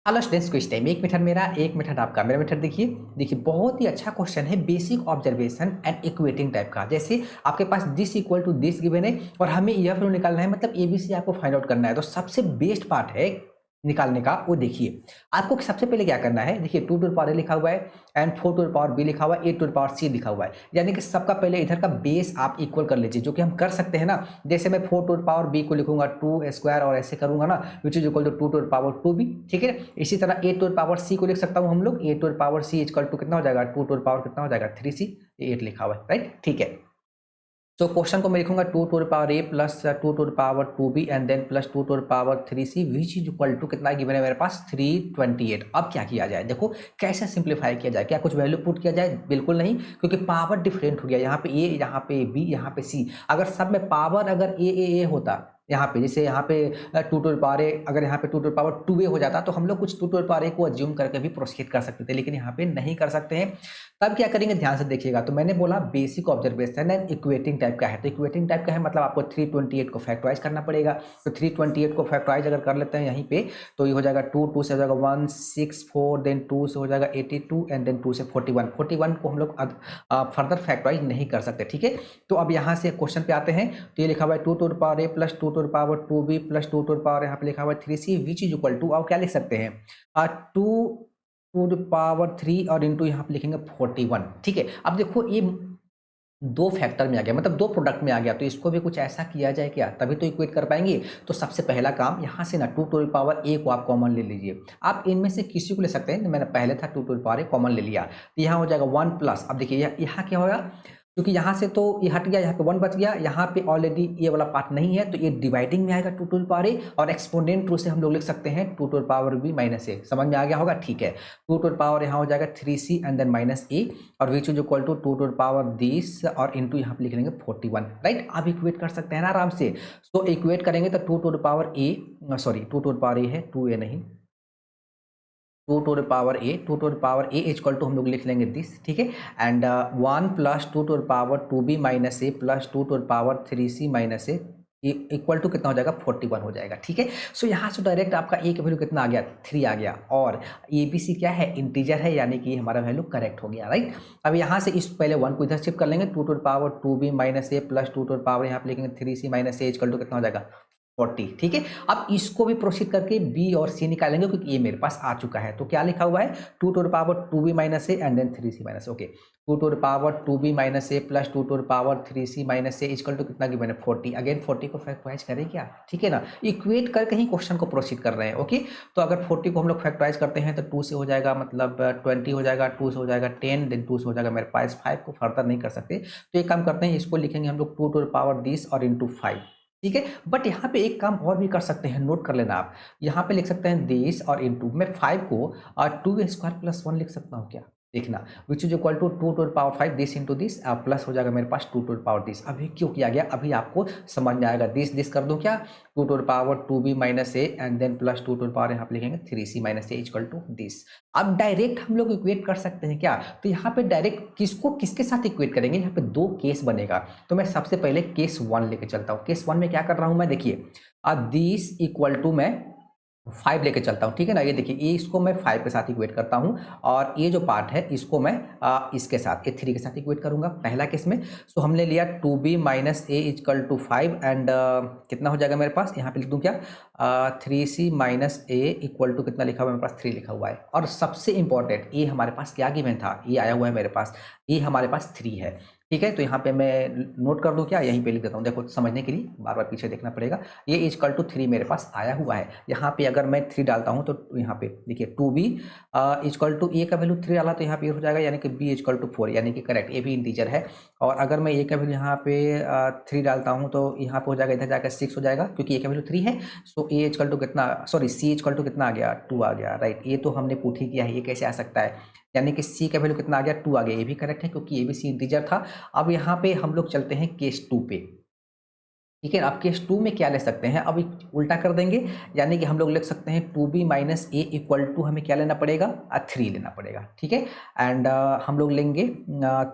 Hello students, quiz time. एक method मेरा, एक मेथड आपका। मेरा मेथड देखिए, बहुत ही अच्छा क्वेश्चन है, basic observation and equating type का। जैसे आपके पास this equal to this given है और हमें यह फ्लो निकालना है, मतलब एबीसी आपको फाइंड आउट करना है। तो सबसे बेस्ट पार्ट है निकालने का, वो देखिए आपको सबसे पहले क्या करना है। देखिए 2 टू द पावर ए लिखा हुआ है and 4 to the power b लिखा हुआ है, 8 टू द पावर सी लिखा हुआ है। यानी कि सबका पहले इधर का बेस आप इक्वल कर लीजिए, जो कि हम कर सकते हैं ना। जैसे मैं 4 टू द पावर बी को लिखूंगा 2 स्क्वायर और ऐसे करूंगा ना, which is equal to 2 to the power 2 b. ठीक है, इसी तरह 8 टू द पावर सी को लिख सकता हूं हम लोग। 8 to the power c equal to कितना हो जाएगा, 2 टू द पावर कितना हो जाएगा 3c। 8 लिखा हुआ है, राइट। ठीक है, तो क्वेश्चन को मैं लिखूंगा 2 to the power a plus 2 to the power 2b and then plus 2 to the power 3c which is equal to कितना गिवन है मेरे पास 328। अब क्या किया जाए, देखो कैसे सिंप्लीफाई किया जाए। क्या कुछ वैल्यू पुट किया जाए? बिल्कुल नहीं, क्योंकि पावर डिफरेंट हो गया। यहाँ पे ए, यहाँ पे बी, यहाँ पे सी। अगर सब में पावर अगर ए होता, यहाँ पे जैसे यहाँ पे 2 टू द पावर ए, अगर यहाँ पे 2 टू द पावर 2a हो जाता तो हम लोग कुछ 2 टू द पावर ए को अज्यूम करके भी प्रोसीड कर सकते थे, लेकिन यहाँ पे नहीं कर सकते हैं। तब क्या करेंगे, ध्यान से देखिएगा। तो मैंने बोला basic observation and equating type का है। तो इक्वेटिंग टाइप का है मतलब आपको 328 को फैक्टराइज करना पड़ेगा। तो 328 को फैक्टराइज अगर कर लेते हैं यहीं पे, तो ये हो जाएगा 2 से हो जाएगा 164, देन 2 से हो जाएगा 82 एंड देन 2 से 41। 41 को हम लोग फर्दर फैक्टराइज नहीं कर सकते। ठीक है, तो अब यहाँ से क्वेश्चन पे आते हैं। तो ये लिखा हुआ है 2 to the power a plus 2 to the power 2b plus 2 to the power यहाँ पे लिखा हुआ है 3c which is equal to, अब क्या लिख सकते हैं, 2 टू द पावर 3 और इंटू यहाँ पे लिखेंगे 41। ठीक है, अब देखो ये दो फैक्टर में आ गया, मतलब दो प्रोडक्ट में आ गया। तो इसको भी कुछ ऐसा किया जाए क्या, तभी तो इक्वेट कर पाएंगे। तो सबसे पहला काम यहाँ से ना 2 टू द पावर ए को आप कॉमन ले लीजिए। आप इनमें से किसी को ले सकते हैं। मैंने पहले था 2 to the power a common ले लिया, तो यहाँ हो जाएगा 1 प्लस। अब देखिए यहाँ क्या होगा, क्योंकि यहाँ से तो ये हट गया, यहाँ पे 1 बच गया। यहाँ पे ऑलरेडी ये वाला पार्ट नहीं है, तो ये डिवाइडिंग में आएगा 2 टू द पावर ए, और एक्सपोनेंट टू से हम लोग लिख सकते हैं 2 to the power B minus A. समझ में आ गया होगा? ठीक है, 2 टू द पावर यहाँ हो जाएगा 3c and then minus a, और which is equal to 2 to the power this और इंटू यहाँ पे लिख लेंगे 41। राइट, आप इक्वेट कर सकते हैं ना आराम से। तो इक्वेट करेंगे तो 2 to the power A, sorry 2 to the power A है, 2a नहीं, 2 to the power A, 2 to the power A equal to हम लोग लिख लेंगे दिस। ठीक है, and 1 plus 2 to the power 2b minus A plus 2 to the power 3c minus A equal to कितना हो जाएगा 41 हो जाएगा। ठीक है, सो यहाँ से डायरेक्ट आपका ए का वैल्यू कितना आ गया, 3 आ गया, और ए बी सी क्या है, इंटीजर है, यानी कि हमारा वैल्यू करेक्ट हो गया। राइट, अब यहाँ से इस पहले 1 को इधर शिफ्ट कर लेंगे, 2 to the power 2b minus A plus 2 to the power यहाँ पे लिखेंगे 3c minus A equal to कितना हो जाएगा 40। ठीक है, अब इसको भी प्रोसीड करके बी और सी निकालेंगे, क्योंकि ये मेरे पास आ चुका है। तो क्या लिखा हुआ है, 2 to the power 2b minus a and then 3c minus, okay, 2 to the power 2b minus A plus 2 to the power 3c minus A equal to कितना गिवन है 40। अगेन 40 को फैक्टराइज करें क्या? ठीक है ना, इक्वेट करके ही क्वेश्चन को प्रोसीड कर रहे हैं। ओके, तो अगर 40 को हम लोग फैक्टराइज करते हैं तो 2 से हो जाएगा, मतलब 20 हो जाएगा, 2 से हो जाएगा 10, देन 2 से हो जाएगा मेरे पास 5 को फर्दर नहीं कर सकते। तो एक काम करते हैं, इसको लिखेंगे हम लोग 2 टू द पावर दिस और इंटू 5। ठीक है, बट यहाँ पे एक काम और भी कर सकते हैं, नोट कर लेना आप। यहाँ पे लिख सकते हैं दिस और इनटू, मैं 5 को 2 स्क्वायर प्लस 1 लिख सकता हूँ क्या? देखना, which is equal to 2 to the power 5 this into this plus हो जाएगा मेरे पास 2 टू द पावर दिस। अभी क्यों किया गया, अभी आपको समझ में आएगा। दिस कर दूं क्या, 2 to the power 2b minus a and then plus 2 to the power यहाँ पे लिखेंगे 3c minus A equal to this. अब डायरेक्ट हम लोग इक्वेट कर सकते हैं क्या? तो यहाँ पे डायरेक्ट किसको किसके साथ इक्वेट करेंगे, यहाँ पे दो केस बनेगा। तो मैं सबसे पहले केस 1 लेके चलता हूँ। केस 1 में क्या कर रहा हूँ मैं, देखिए दिस इक्वल टू मैं 5 लेके चलता हूँ। ठीक है ना, ये देखिए, ये इसको मैं 5 के साथ इक्वेट करता हूँ, और ये जो पार्ट है इसको मैं इसके साथ, ये 3 के साथ इक्वेट करूंगा पहला केस में। सो हमने लिया 2b minus A equal to 5 and कितना हो जाएगा मेरे पास, यहाँ पे लिख दूँ क्या, 3c minus A equal to कितना लिखा हुआ है मेरे पास 3 लिखा हुआ है। और सबसे इंपॉर्टेंट, ये हमारे पास क्या गिवन था, ये आया हुआ है मेरे पास, ये हमारे पास 3 है। ठीक है, तो यहाँ पे मैं नोट कर दूं क्या, यहीं पे लिख देता हूँ। देखो समझने के लिए बार बार पीछे देखना पड़ेगा। ये इक्वल टू 3 मेरे पास आया हुआ है। यहाँ पे अगर मैं 3 डालता हूँ तो यहाँ पे देखिए 2b इक्वल टू ए का वैल्यू 3 डाला तो यहाँ पे हो जाएगा, यानी कि b इक्वल टू 4, यानी कि करेक्ट, ए भी इंटीजर है। और अगर मैं ए का वैल्यू यहाँ पे 3 डालता हूँ तो यहाँ पे हो जाएगा, इधर जाकर 6 हो जाएगा, क्योंकि ए का वैल्यू 3 है। सो ए इक्वल टू कितना, सॉरी सी इक्वल टू कितना आ गया, 2 आ गया। राइट, ये तो हमने पुट ही किया है, ये कैसे आ सकता है, यानी कि सी का वैल्यू कितना आ गया 2 आ गया। ये भी करेक्ट है, क्योंकि ये भी सी इंटीजर था। अब यहाँ पे हम लोग चलते हैं केस 2 पे। ठीक है। अब केस 2 में क्या ले सकते हैं, अब उल्टा कर देंगे, यानी कि हम लोग लिख सकते हैं 2b minus A equal to हमें क्या लेना पड़ेगा, 3 लेना पड़ेगा। ठीक है। एंड हम लोग लेंगे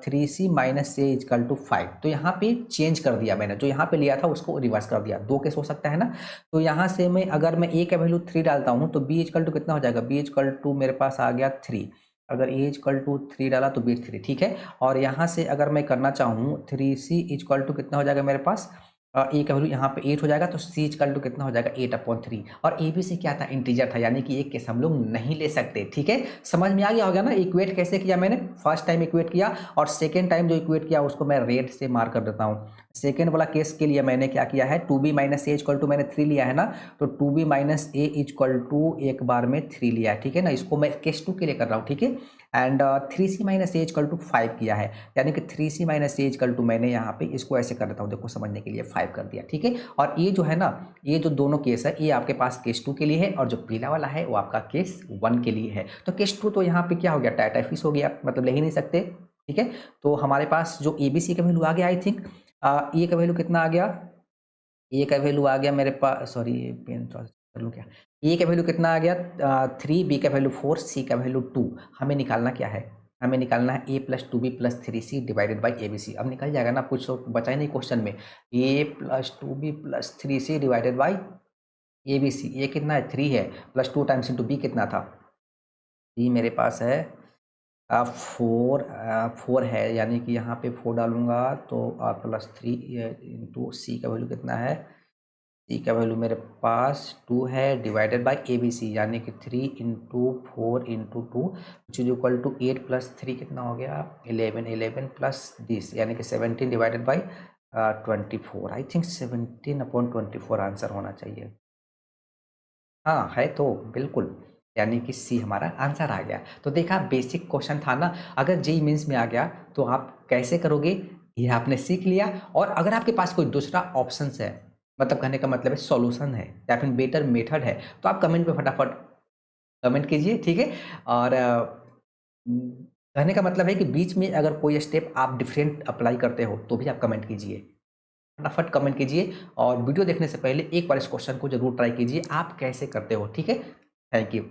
3c minus A equal to 5। तो यहाँ पे चेंज कर दिया मैंने, जो यहाँ पे लिया था उसको रिवर्स कर दिया। 2 केस हो सकता है ना। तो यहाँ से मैं अगर मैं ए का वैल्यू 3 डालता हूँ तो b इक्वल टू कितना हो जाएगा, b इक्वल टू मेरे पास आ गया 3। अगर ए इक्वल टू 3 डाला तो b 3। ठीक है। और यहाँ से अगर मैं करना चाहूँ 3c इक्वल टू कितना हो जाएगा मेरे पास, ए का वैल्यू यहाँ पे 8 हो जाएगा, तो सी इक्वल टू कितना हो जाएगा 8/3। और ए बी सी क्या था, इंटीजर था, यानी कि एक केस हम लोग नहीं ले सकते। ठीक है। समझ में आ गया होगा ना इक्वेट कैसे किया मैंने, फर्स्ट टाइम इक्वेट किया और सेकेंड टाइम जो इक्वेट किया उसको मैं रेड से मार्क कर देता हूँ। सेकेंड वाला केस के लिए मैंने क्या किया है, 2b minus A equal to मैंने 3 लिया है ना, तो 2b minus A equal to एक बार में 3 लिया है। ठीक है ना, इसको मैं केस 2 के लिए कर रहा हूँ। ठीक है। And 3c minus A equal to 5 किया है, यानी कि 3c minus A equal to मैंने यहाँ पे इसको ऐसे कर देता हूँ, देखो समझने के लिए 5 कर दिया। ठीक है। और ये जो है ना, ये जो दोनों केस है ये आपके पास केस 2 के लिए है, और जो पीला वाला है वो आपका केस 1 के लिए है। तो केस 2 तो यहाँ पे क्या हो गया, टाटा फिश हो गया, मतलब ले ही नहीं सकते। ठीक है। तो हमारे पास जो ए बी सी का वैल्यू आ गया, आई थिंक ए का वैल्यू कितना आ गया, ए का वैल्यू आ गया मेरे पास, सॉरी पेन कर लूँ क्या, ए का वैल्यू कितना आ गया 3, बी का वैल्यू 4, सी का वैल्यू 2। हमें निकालना क्या है, हमें निकालना है A plus 2b plus 3c divided by A B C. अब निकल जाएगा ना, कुछ तो बचा ही नहीं क्वेश्चन में, A plus 2b plus 3c divided by A B C. ये कितना है 3 है, प्लस 2 टाइम्स इंटू बी कितना था, बी मेरे पास है 4 है, यानी कि यहाँ पे 4 डालूंगा तो प्लस 3 इंटू सी का वैल्यू कितना है, सी का वैल्यू मेरे पास 2 है divided by a B c, यानी कि 3 into 4 into 2 which is equal to 8 plus 3 कितना हो गया 11, 11 प्लस 10 यानी कि 17 divided by 24। I think 17/24 answer होना चाहिए। हाँ है तो बिल्कुल, यानी कि सी हमारा आंसर आ गया। तो देखा, बेसिक क्वेश्चन था ना, अगर जेईई मेंस में आ गया तो आप कैसे करोगे ये आपने सीख लिया। और अगर आपके पास कोई दूसरा ऑप्शन है, मतलब कहने का मतलब है सॉल्यूशन है या फिर बेटर मेथड है, तो आप कमेंट पे फटाफट कमेंट कीजिए। ठीक है। और कहने का मतलब है कि बीच में अगर कोई स्टेप आप डिफरेंट अप्लाई करते हो तो भी आप कमेंट कीजिए, फटाफट कमेंट कीजिए। और वीडियो देखने से पहले एक बार इस क्वेश्चन को जरूर ट्राई कीजिए, आप कैसे करते हो। ठीक है। Thank you.